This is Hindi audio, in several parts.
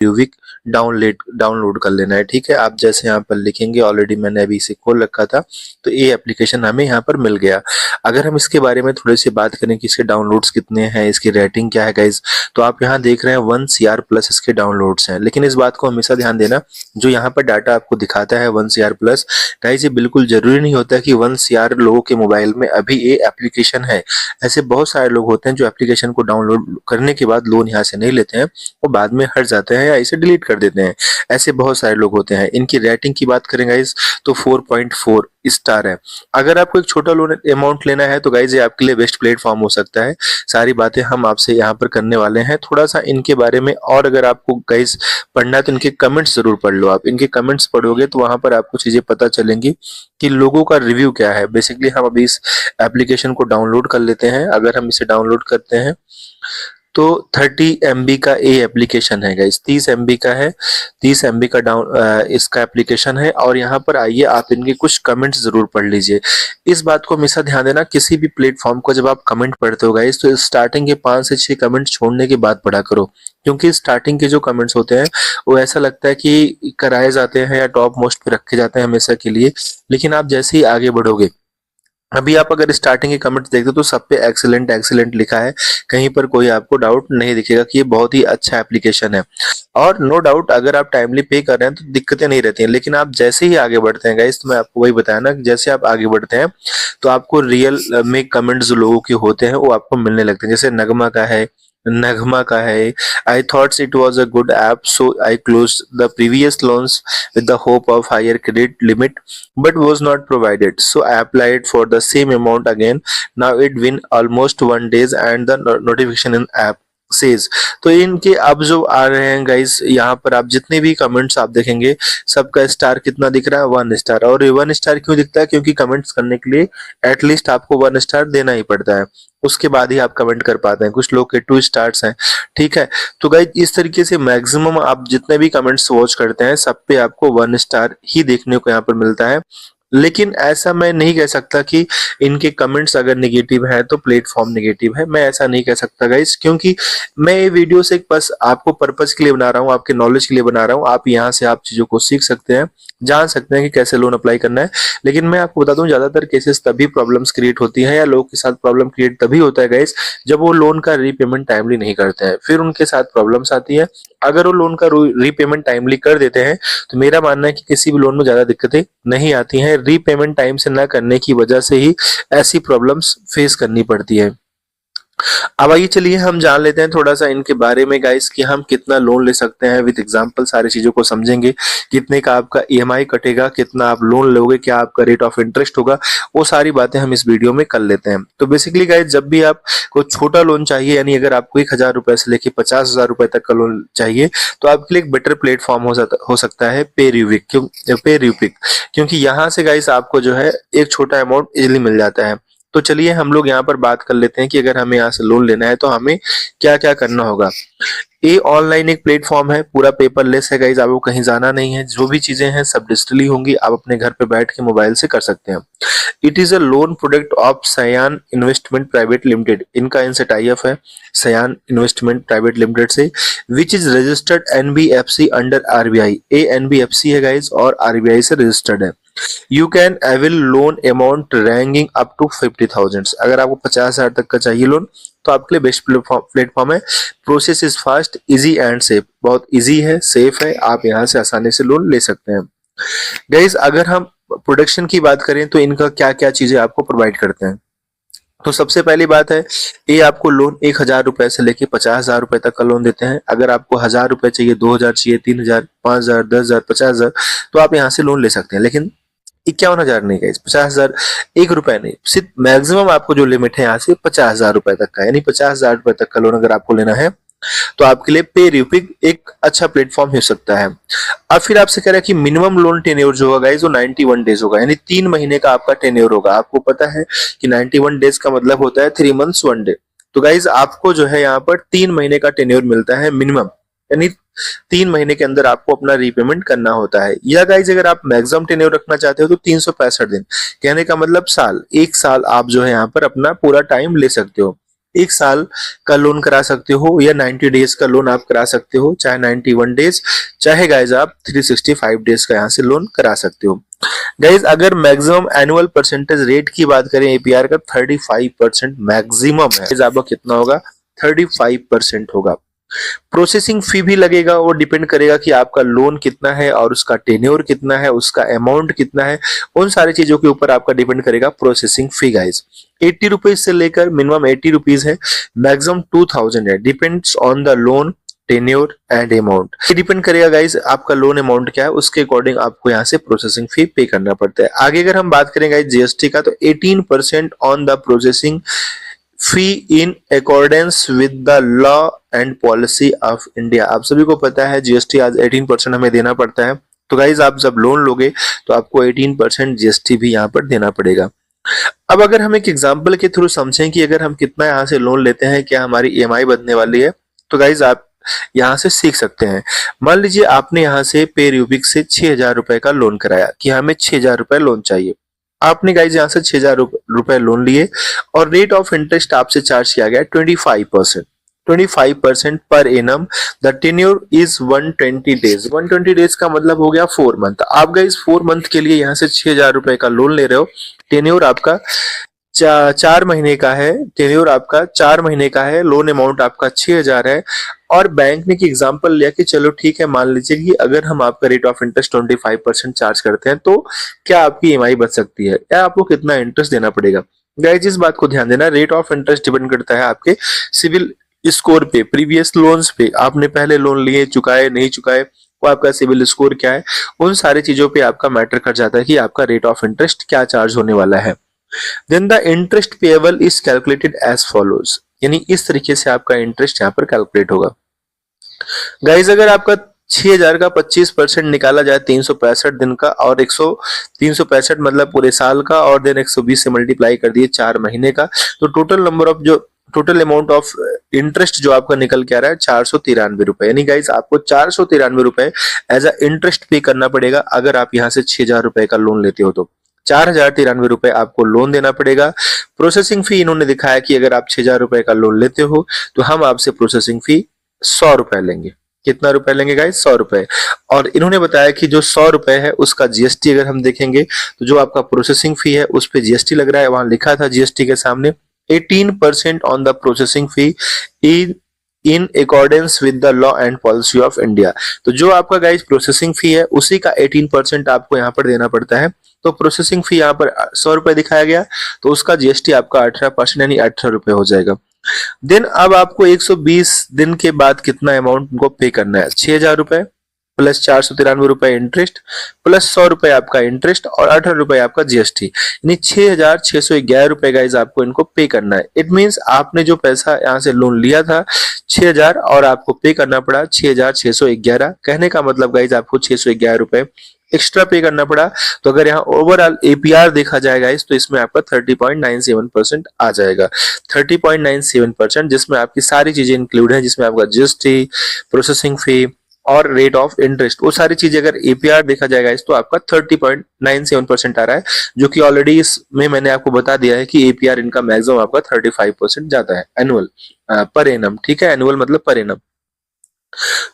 पेयूविक डाउनलोड कर लेना है। ठीक है, आप जैसे यहाँ पर लिखेंगे, ऑलरेडी मैंने अभी इसे खोल रखा था, तो ये एप्लीकेशन हमें यहाँ पर मिल गया। अगर हम इसके बारे में थोड़ी सी बात करें कि इसके डाउनलोड्स कितने हैं, इसकी रेटिंग क्या है गाइज, तो आप यहाँ देख रहे हैं 1 CR प्लस इसके डाउनलोड्स हैं। लेकिन इस बात को हमेशा ध्यान देना, जो यहाँ पर डाटा आपको दिखाता है 1 CR प्लस, गाइज ये बिल्कुल जरूरी नहीं होता कि 1 CR लोगों के मोबाइल में अभी ये एप्लीकेशन है। ऐसे बहुत सारे लोग होते हैं जो एप्लीकेशन को डाउनलोड करने के बाद लोन यहाँ से नहीं लेते हैं, वो बाद में हट जाते हैं या इसे डिलीट कर देते हैं। ऐसे बहुत सारे लोग होते हैं। इनकी रेटिंग की बात करें गाइज तो 4.4 स्टार है। अगर आपको एक छोटा लोन अमाउंट लेना है तो गाइज ये आपके लिए बेस्ट प्लेटफॉर्म हो सकता है। सारी बातें हम आपसे यहाँ पर करने वाले हैं। थोड़ा सा इनके बारे में और अगर आपको गाइज पढ़ना है तो इनके कमेंट्स जरूर पढ़ लो। आप इनके कमेंट्स पढ़ोगे तो वहां पर आपको चीजें पता चलेंगी कि लोगों का रिव्यू क्या है। बेसिकली हम अभी इस एप्लीकेशन को डाउनलोड कर लेते हैं। अगर हम इसे डाउनलोड करते हैं तो 30 MB का ये एप्लीकेशन है गाइस, 30 MB का है, 30 MB का इसका एप्लीकेशन है। और यहाँ पर आइए आप इनके कुछ कमेंट्स जरूर पढ़ लीजिए। इस बात को हमेशा ध्यान देना, किसी भी प्लेटफॉर्म को जब आप कमेंट पढ़ते हो गाइस तो स्टार्टिंग के 5 से 6 कमेंट छोड़ने के बाद पढ़ा करो, क्योंकि स्टार्टिंग के जो कमेंट्स होते हैं वो ऐसा लगता है कि कराए जाते हैं या टॉप मोस्ट पे रखे जाते हैं हमेशा के लिए। लेकिन आप जैसे ही आगे बढ़ोगे, अभी आप अगर स्टार्टिंग के कमेंट्स देखते हो तो सब पे एक्सीलेंट एक्सीलेंट लिखा है, कहीं पर कोई आपको डाउट नहीं दिखेगा कि ये बहुत ही अच्छा एप्लीकेशन है। और नो डाउट अगर आप टाइमली पे कर रहे हैं तो दिक्कतें नहीं रहती हैं। लेकिन आप जैसे ही आगे बढ़ते हैं गाइस, तो मैं आपको वही बताया ना, जैसे आप आगे बढ़ते हैं तो आपको रियल में कमेंट्स जो लोगों के होते हैं वो आपको मिलने लगते हैं। जैसे नगमा का है, I thoughts it was a good app so I close the previous loans with the hope of higher credit limit but was not provided, so I applied for the same amount again. Now it been almost 1 days and the notification in app says। तो इनके अब जो आ रहे हैं गाइस, यहाँ पर आप जितने भी कमेंट्स आप देखेंगे सबका स्टार कितना दिख रहा है, 1 स्टार। और ये 1 स्टार क्यों दिखता है, क्योंकि कमेंट्स करने के लिए एटलीस्ट आपको 1 स्टार देना ही पड़ता है, उसके बाद ही आप कमेंट कर पाते हैं। कुछ लोग के 2 स्टार्स हैं। ठीक है, तो गाइस इस तरीके से मैक्सिमम आप जितने भी कमेंट्स वॉच करते हैं सब पे आपको 1 स्टार ही देखने को यहाँ पर मिलता है। लेकिन ऐसा मैं नहीं कह सकता कि इनके कमेंट्स अगर नेगेटिव है तो प्लेटफॉर्म नेगेटिव है, मैं ऐसा नहीं कह सकता गाइस, क्योंकि मैं ये वीडियो से बस आपको पर्पस के लिए बना रहा हूँ, आपके नॉलेज के लिए बना रहा हूँ। आप यहाँ से आप चीजों को सीख सकते हैं, जान सकते हैं कि कैसे लोन अप्लाई करना है। लेकिन मैं आपको बता दूं, ज्यादातर केसेस तभी प्रॉब्लम्स क्रिएट होती है या लोगों के साथ प्रॉब्लम क्रिएट तभी होता है गाइस जब वो लोन का रीपेमेंट टाइमली नहीं करते हैं, फिर उनके साथ प्रॉब्लम्स आती है। अगर वो लोन का रीपेमेंट टाइमली कर देते हैं तो मेरा मानना है कि किसी भी लोन में ज्यादा दिक्कतें नहीं आती हैं। रीपेमेंट टाइम से ना करने की वजह से ही ऐसी प्रॉब्लम्स फेस करनी पड़ती है। अब आइए चलिए हम जान लेते हैं थोड़ा सा इनके बारे में गाइस कि हम कितना लोन ले सकते हैं। विद एग्जांपल सारी चीजों को समझेंगे, कितने का आपका ईएमआई कटेगा, कितना आप लोन लोगे, क्या आपका रेट ऑफ इंटरेस्ट होगा, वो सारी बातें हम इस वीडियो में कर लेते हैं। तो बेसिकली गाइस जब भी आपको छोटा लोन चाहिए, यानी अगर आपको 1,000 रुपए से लेके 50,000 रुपए तक का लोन चाहिए, तो आपके लिए एक बेटर प्लेटफॉर्म हो सकता है पेयूविक, क्योंकि यहाँ से गाइस आपको जो है एक छोटा अमाउंट इजिली मिल जाता है। तो चलिए हम लोग यहाँ पर बात कर लेते हैं कि अगर हमें यहाँ से लोन लेना है तो हमें क्या क्या करना होगा। ये ऑनलाइन एक प्लेटफॉर्म है, पूरा पेपरलेस है गाइज, आपको कहीं जाना नहीं है, जो भी चीजें हैं सब डिजिटली होंगी, आप अपने घर पे बैठ के मोबाइल से कर सकते हैं। It is a loan product of सयान इन्वेस्टमेंट प्राइवेट लिमिटेड, इनका इनसे टाई अप है सयान इन्वेस्टमेंट प्राइवेट लिमिटेड से, which is registered NBFC under RBI. A NBFC है गाइज और आरबीआई से रजिस्टर्ड है। You can avail loan amount ranking up to 50,000। अगर आपको 50,000 तक का चाहिए लोन तो आपके लिए बेस्ट प्लेटफॉर्म है। Process is fast, easy and safe, बहुत इजी है, सेफ है, आप यहाँ से आसानी से लोन ले सकते हैं। गाइस अगर हम प्रोडक्शन की बात करें तो इनका क्या क्या चीजें आपको प्रोवाइड करते हैं, तो सबसे पहली बात है ये आपको लोन 1,000 रुपए से लेके 50,000 रुपए तक का लोन देते हैं। अगर आपको 1,000 रुपए चाहिए, 2,000 चाहिए, 3,000, 5,000, 10,000, 50,000 तो आप यहाँ से लोन ले सकते हैं। लेकिन 51,000 नहीं गाइस, 50,000 1 रुपए नहीं, सिर्फ मैक्सिमम आपको जो लिमिट है यहाँ से 50,000 रुपए तक का, यानी 50,000 रुपए तक का लोन अगर आपको लेना है तो आपके लिए पेयूविक एक अच्छा प्लेटफॉर्म हो सकता है। अब फिर आपसे कह रहा है कि मिनिमम लोन टेन्योर जो होगा गाइस वो 91 डेज होगा, यानी 3 महीने का आपका टेन्योर होगा। आपको पता है कि 91 डेज का मतलब होता है 3 मंथ्स 1 डे। तो गाइस आपको जो है यहाँ पर 3 महीने का टेन्योर मिलता है मिनिमम, यानी 3 महीने के अंदर आपको अपना रीपेमेंट करना होता है। या गाइज अगर आप मैक्सिमम टेन्योर रखना चाहते हो तो 365 दिन, कहने का मतलब साल, 1 साल आप जो है यहाँ पर अपना पूरा टाइम ले सकते हो। एक साल का लोन करा सकते हो या 90 डेज का लोन आप करा सकते हो, चाहे 91 डेज, चाहे गाइज आप 365 डेज का यहाँ से लोन करा सकते हो। गाइज अगर मैक्सिमम एनुअल परसेंटेज रेट की बात करें एपीआर का 35% मैक्सिमम है। आपका कितना होगा? 35% होगा। प्रोसेसिंग फी भी लगेगा, वो डिपेंड करेगा कि आपका लोन कितना है और उसका टेन्योर कितना है, उसका अमाउंट कितना है, उन सारी चीजों के ऊपर आपका डिपेंड करेगा प्रोसेसिंग फी गाइज। 80 रुपीज से लेकर मिनिमम 80 रुपीज है, मैक्सिमम 2000 है, depends on the loan tenure and amount. ये डिपेंड करेगा गाइज आपका लोन अमाउंट क्या है, उसके अकॉर्डिंग आपको यहाँ से प्रोसेसिंग फी पे करना पड़ता है। आगे अगर हम बात करें गाइज जीएसटी का, तो 18% on the processing fee in accordance with the law and policy of India. आप सभी को पता है जीएसटी आज 18% हमें देना पड़ता है, तो गाइज आप जब लोन लोगे तो आपको 18% जीएसटी भी यहाँ पर देना पड़ेगा। अब अगर हम एक एग्जांपल के थ्रू समझें कि अगर हम कितना यहाँ से लोन लेते हैं, क्या हमारी ईएमआई बनने वाली है, तो गाइज आप यहाँ से सीख सकते हैं। मान लीजिए आपने यहाँ से पे यूपिक से 6000 रुपए का लोन कराया कि हमें 6000 रुपए लोन चाहिए। आपने गाइज यहाँ से 6000 रुपए लोन लिए और रेट ऑफ इंटरेस्ट आपसे चार्ज किया गया 25%। 25% per annum. The tenure is 120 days. 120 days का मतलब हो गया 4 मंथ। आप गाइज 4 मंथ के लिए यहाँ से 6000 रुपए का लोन ले रहे हो। टेन्योर आपका 4 महीने का है, टेन्योर आपका 4 महीने का है, लोन अमाउंट आपका 6000 है और बैंक ने एक एग्जांपल लिया कि चलो ठीक है, मान लीजिए कि अगर हम आपका रेट ऑफ इंटरेस्ट 25% चार्ज करते हैं तो क्या आपकी ईएमआई बच सकती है या आपको कितना इंटरेस्ट देना पड़ेगा। गाइस इस बात को ध्यान देना, रेट ऑफ इंटरेस्ट डिपेंड करता है आपके सिविल स्कोर पे, प्रीवियस लोन्स पे, आपने पहले लोन लिए, चुकाए नहीं चुकाए, वो आपका सिविल स्कोर क्या है, उन सारी चीजों पे आपका मैटर कर जाता है कि आपका रेट ऑफ इंटरेस्ट क्या चार्ज होने वाला है। Then the interest payable is calculated as follows, यानी इस तरीके से आपका इंटरेस्ट यहाँ पर कैलकुलेट होगा। गाइज अगर आपका 6000 का 25% निकाला जाए 365 दिन का और 365 मतलब पूरे साल का और देन 120 से मल्टीप्लाई कर दिए 4 महीने का, तो टोटल नंबर ऑफ जो टोटल अमाउंट ऑफ इंटरेस्ट जो आपका निकल के आ रहा है 493 रुपए। यानी गाइज आपको 493 रुपए एज अ इंटरेस्ट पे करना पड़ेगा अगर आप यहाँ से 6000 रुपए का लोन लेते हो तो 4093 रुपए आपको लोन देना पड़ेगा। प्रोसेसिंग फी इन्होंने दिखाया कि अगर आप 6000 रुपए का लोन लेते हो तो हम आपसे प्रोसेसिंग फी 100 रुपए लेंगे। कितना रुपए लेंगे गाइस? 100 रुपए। और इन्होंने बताया कि जो 100 रुपए है उसका जीएसटी अगर हम देखेंगे तो जो आपका प्रोसेसिंग फी है उस पे जीएसटी लग रहा है, वहां लिखा था जीएसटी के सामने 18% on the processing fee in accordance with the law and policy of India. तो जो आपका गाइस प्रोसेसिंग फी है उसी का 18% आपको यहाँ पर देना पड़ता है। तो प्रोसेसिंग फी यहाँ पर 100 रुपए दिखाया गया तो उसका जीएसटी आपका 18% यानी 18 रुपए हो जाएगा। देन अब आपको 120 दिन के बाद कितना अमाउंट को पे करना है? 6000 रुपए प्लस 493 रुपए इंटरेस्ट प्लस 100 रुपए आपका इंटरेस्ट और 18 रुपए आपका जीएसटी, यानी 6611 रुपए गाइस आपको इनको पे करना है। इट मींस आपने जो पैसा यहाँ से लोन लिया था 6000 और आपको पे करना पड़ा 6611। कहने का मतलब गाइस आपको 611 रुपए एक्स्ट्रा पे करना पड़ा। तो अगर यहाँ ओवरऑल एपीआर देखा जाएगा इस तो इसमें आपका 30.97% आ जाएगा। 30.97% जिसमें आपकी सारी चीजें इंक्लूड है, जिसमें आपका जीएसटी, प्रोसेसिंग फी और रेट ऑफ इंटरेस्ट, वो सारी चीजें अगर एपीआर देखा जाएगा इस तो आपका 30.97% आ रहा है, जो कि ऑलरेडी इसमें मैंने आपको बता दिया है कि एपीआर इनका मैक्सिमम आपका 35% जाता है एनुअल पर एनम। ठीक है, एनुअल मतलब पर एनम।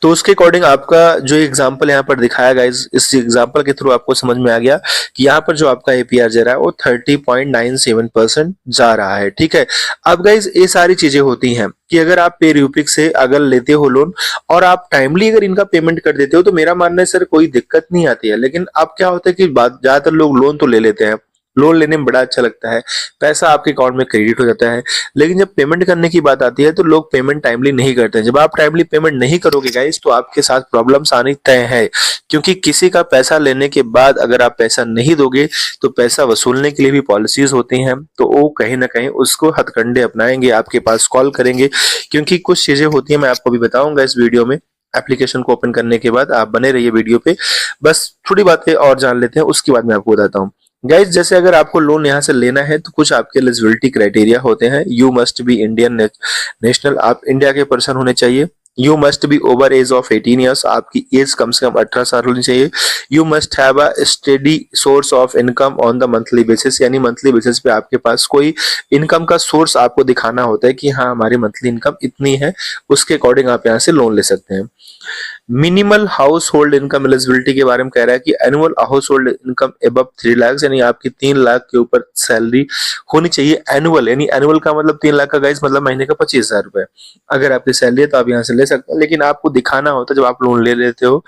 तो उसके अकॉर्डिंग आपका जो एग्जांपल यहाँ पर दिखाया गया इस एग्जांपल के थ्रू आपको समझ में आ गया कि यहाँ पर जो आपका एपीआर जा रहा है वो 30.97% जा रहा है। ठीक है, अब गाइज ये सारी चीजें होती हैं कि अगर आप पे यूपिक से अगर लेते हो लोन और आप टाइमली अगर इनका पेमेंट कर देते हो तो मेरा मानना है सर कोई दिक्कत नहीं आती है। लेकिन अब क्या होता है कि ज्यादातर लोग लोन तो ले लेते हैं, लोन लेने में बड़ा अच्छा लगता है, पैसा आपके अकाउंट में क्रेडिट हो जाता है, लेकिन जब पेमेंट करने की बात आती है तो लोग पेमेंट टाइमली नहीं करते हैं। जब आप टाइमली पेमेंट नहीं करोगे गाइस तो आपके साथ प्रॉब्लम्स आनी तय है, क्योंकि किसी का पैसा लेने के बाद अगर आप पैसा नहीं दोगे तो पैसा वसूलने के लिए भी पॉलिसीज होती हैं, तो वो कहीं ना कहीं उसको हथकंडे अपनाएंगे, आपके पास कॉल करेंगे, क्योंकि कुछ चीजें होती है मैं आपको भी बताऊंगा इस वीडियो में। एप्लीकेशन को ओपन करने के बाद आप बने रहिए वीडियो पे, बस थोड़ी बातें और जान लेते हैं उसके बाद मैं आपको बताता हूँ। गाइज जैसे अगर आपको लोन यहाँ से लेना है तो कुछ आपके एलिजिबिलिटी क्राइटेरिया होते हैं। You must be Indian national, आप इंडिया के पर्सन होने चाहिए। You must be over age of 18 years, आपकी एज कम से कम 18 साल होनी चाहिए। You must have a steady source of income on the monthly basis, यानी मंथली बेसिस पे आपके पास कोई इनकम का सोर्स आपको दिखाना होता है कि हाँ हमारी मंथली इनकम इतनी है, उसके अकॉर्डिंग आप यहाँ से लोन ले सकते हैं। Minimal house hold income eligibility के बारे में कह रहा है कि annual house hold income above 3 lakh, यानी आपकी 3 लाख के ऊपर सैलरी होनी चाहिए एनुअल, यानी एनुअल का मतलब 3 लाख का गाइस मतलब महीने का 25,000 रुपए। अगर आपकी सैलरी है तो आप यहाँ से ले सकते हैं, लेकिन आपको दिखाना होता है जब आप लोन ले लेते हो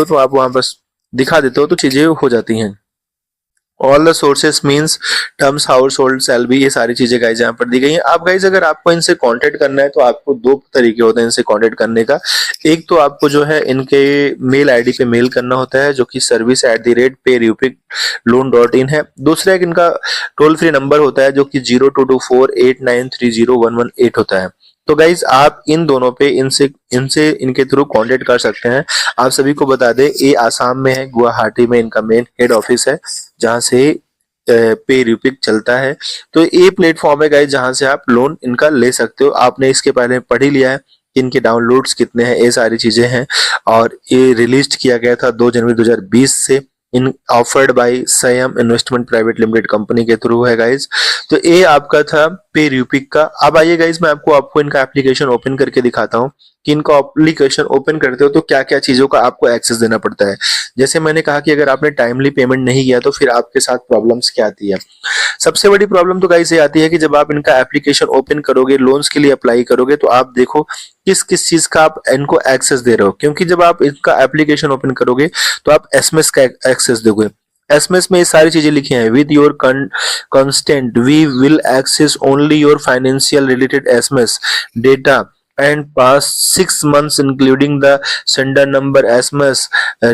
तो आप वहां बस दिखा देते हो तो चीजें हो जाती हैं। All the sources means terms house hold salary, ये सारी चीजें गाइज यहाँ पर दी गई हैं। आप गाइज अगर आपको इनसे कांटेक्ट करना है तो आपको दो तरीके होते हैं इनसे कांटेक्ट करने का। एक तो आपको जो है इनके मेल आईडी पे मेल करना होता है जो कि service@payupicloan.in है। दूसरा एक इनका टोल फ्री नंबर होता है जो कि 0224893011 होता है। तो गाइज आप इन दोनों पे इनसे इनसे इनके थ्रू कांटेक्ट कर सकते हैं। आप सभी को बता दें ये आसाम में है, गुवाहाटी में इनका मेन हेड ऑफिस है जहां से पे यूपिक चलता है। तो ये प्लेटफॉर्म है गाइज जहां से आप लोन इनका ले सकते हो। आपने इसके पहले पढ़ ही लिया है कि इनके डाउनलोड्स कितने हैं, ये सारी चीजें हैं। और ये रिलीज किया गया था 2 जनवरी 2020 से, इन ऑफर्ड बाय संयम इन्वेस्टमेंट प्राइवेट लिमिटेड कंपनी के थ्रू है गाइज। तो ये आपका था पे यूपिक का। अब आइए गाइज मैं आपको इनका एप्लीकेशन ओपन करके दिखाता हूँ कि इनका एप्लीकेशन ओपन करते हो तो क्या क्या चीजों का आपको एक्सेस देना पड़ता है। जैसे मैंने कहा कि अगर आपने टाइमली पेमेंट नहीं किया तो फिर आपके साथ प्रॉब्लम्स क्या आती है। सबसे बड़ी प्रॉब्लम तो गाइस ये आती है कि जब आप इनका एप्लीकेशन ओपन करोगे, लोन्स के लिए अप्लाई करोगे, तो आप देखो किस किस चीज का आप इनको एक्सेस दे रहे हो। क्योंकि जब आप इनका एप्लीकेशन ओपन करोगे तो आप एसएमएस का एक्सेस दोगे। एसएमएस में ये सारी चीजें लिखी हैं, with your constant we will access only your financial related SMS data and past 6 months including the sender number, SMS,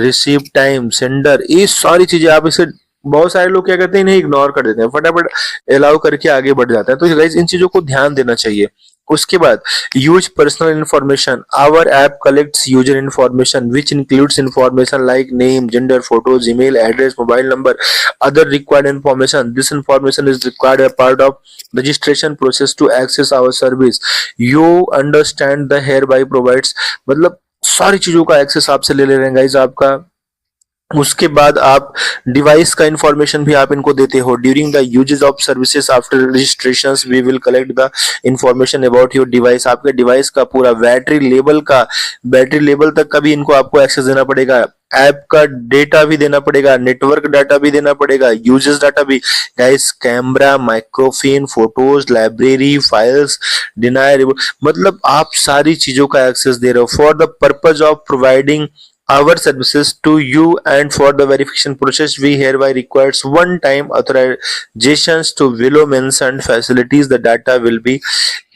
receive time, sender, ये सारी चीजें आप इसे, बहुत सारे लोग क्या करते हैं इन्हें इग्नोर कर देते हैं, फटाफट अलाउ करके आगे बढ़ जाते हैं। तो गाइस इन चीजों को ध्यान देना चाहिए। उसके बाद use personal information, our app collects user information which includes information like name, gender, photos, email address, mobile number, other required information. This information is required as part of registration process to access our service. You understand the hereby provides, मतलब सारी चीजों का एक्सेस आपसे ले रहे हैं गाइज आपका। उसके बाद आप डिवाइस का इंफॉर्मेशन भी आप इनको देते हो। During the uses of services after registration we will collect the information about your device, आपके डिवाइस का पूरा बैटरी लेवल तक का भी इनको आपको एक्सेस देना पड़ेगा। ऐप का डेटा भी देना पड़ेगा, नेटवर्क डाटा भी देना पड़ेगा, यूजेस डाटा भी guys, camera, microphone, photos, library, files, डिनायर, मतलब आप सारी चीजों का एक्सेस दे रहे हो for the purpose of providing our services to you, and for the verification process we hereby requires one time authorizations to below mentioned facilities. The data will be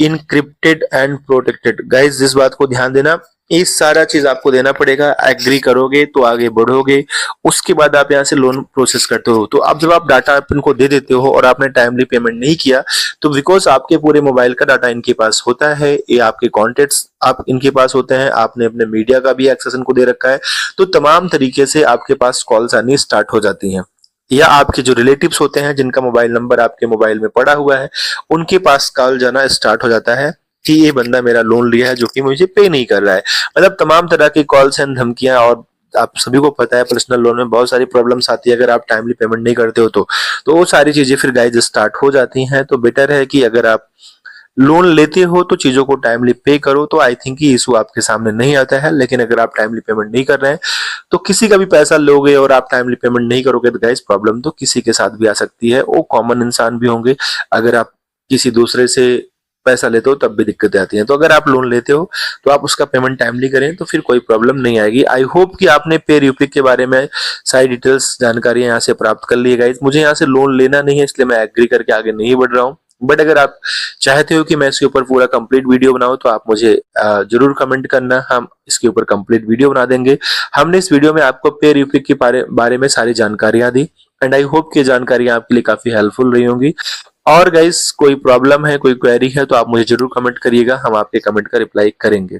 encrypted and protected. guys इस बात को ध्यान देना, इस सारा चीज आपको देना पड़ेगा। एग्री करोगे तो आगे बढ़ोगे, उसके बाद आप यहाँ से लोन प्रोसेस करते हो। तो अब जब आप डाटा इनको दे देते हो और आपने टाइमली पेमेंट नहीं किया तो बिकॉज आपके पूरे मोबाइल का डाटा इनके पास होता है, ये आपके कॉन्टेक्ट्स आप इनके पास होते हैं, आपने अपने मीडिया का भी एक्सेस इनको दे रखा है, तो तमाम तरीके से आपके पास कॉल्स आनी स्टार्ट हो जाती हैं। या आपके जो रिलेटिव्स होते हैं जिनका मोबाइल नंबर आपके मोबाइल में पड़ा हुआ है, उनके पास कॉल जाना स्टार्ट हो जाता है कि ये बंदा मेरा लोन लिया है जो कि मुझे पे नहीं कर रहा है। मतलब तमाम तरह की कॉल्स एंड धमकियां, और आप सभी को पता है पर्सनल लोन में बहुत सारी प्रॉब्लम्स आती है अगर आप टाइमली पेमेंट नहीं करते हो तो वो सारी चीजें फिर गाइज स्टार्ट हो जाती हैं। तो बेटर है कि अगर आप लोन लेते हो तो चीजों को टाइमली पे करो, तो आई थिंक ये इशू आपके सामने नहीं आता है। लेकिन अगर आप टाइमली पेमेंट नहीं कर रहे हैं तो किसी का भी पैसा लोगे और आप टाइमली पेमेंट नहीं करोगे तो गाइज प्रॉब्लम तो किसी के साथ भी आ सकती है, वो कॉमन इंसान भी होंगे। अगर आप किसी दूसरे से पैसा लेते हो तब भी दिक्कतें आती हैं। तो अगर आप लोन लेते हो तो आप उसका पेमेंट टाइमली करें तो फिर कोई प्रॉब्लम नहीं आएगी। आई होप कि आपने पे यूपिक के बारे में सारी डिटेल्स जानकारी यहाँ से प्राप्त कर ली है गाइज। मुझे यहाँ से लोन लेना नहीं है इसलिए मैं एग्री करके आगे नहीं बढ़ रहा हूँ, बट अगर आप चाहते हो कि मैं इसके ऊपर पूरा कंप्लीट वीडियो बनाऊं तो आप मुझे जरूर कमेंट करना, हम इसके ऊपर कंप्लीट वीडियो बना देंगे। हमने इस वीडियो में आपको पे यूपिक के बारे में सारी जानकारियां दी एंड आई होप कि जानकारियां आपके लिए काफी हेल्पफुल रही होंगी। और गाइस कोई प्रॉब्लम है, कोई क्वेरी है तो आप मुझे जरूर कमेंट करिएगा, हम आपके कमेंट का रिप्लाई करेंगे।